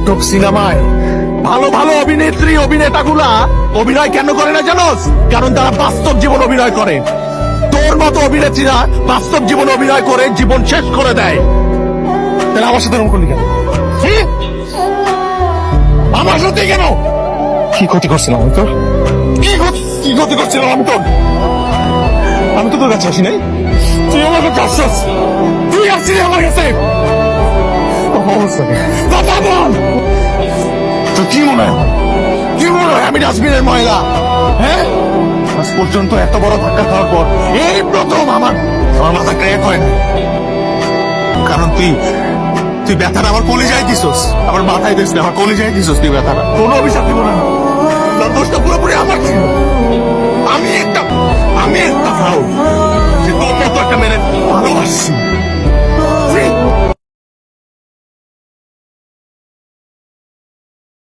নাটক সিনেমায় ভালো ভালো অভিনেত্রী অভিনেতাগুলা অভিনয় কেন করে না জানোস? কারণ তারা বাস্তব জীবন অভিনয় করে। তোর মতো অভিনেত্রীরা বাস্তব জীবন অভিনয় করে জীবন শেষ করে দেয়। তাহলে আমার সাথে এরকম করলি কেন? কি? আমার সাথে কেন? কি ক্ষতি করছিলাম আমি তোর? কি ক্ষতি করছিলাম আমি তোর? আমি তো তোর কাছে আসি নাই, তুই আমার কাছে আসছিস। তুই আসছিস আমার কাছে। কথা বল। তো কি মনে হয়, কি মনে হয় আমি ডাস্টবিনের ময়লা? হ্যাঁ, আজ পর্যন্ত এত বড় ধাক্কা খাওয়ার পর এই প্রথম আমার মাথা ক্র্যাক হয় না। কারণ তুই ব্যথাটা আমার কলিজায় দিছস, আমার মাথায় দিস না, আমার কলিজায় দিছস তুই ব্যথাটা। কোনো অভিশাপ দিব না, তোর দোষটা পুরোপুরি আমার ছিল। আমি একটা ফাউল যে তোর মতো একটা মেনে ভালোবাসছি।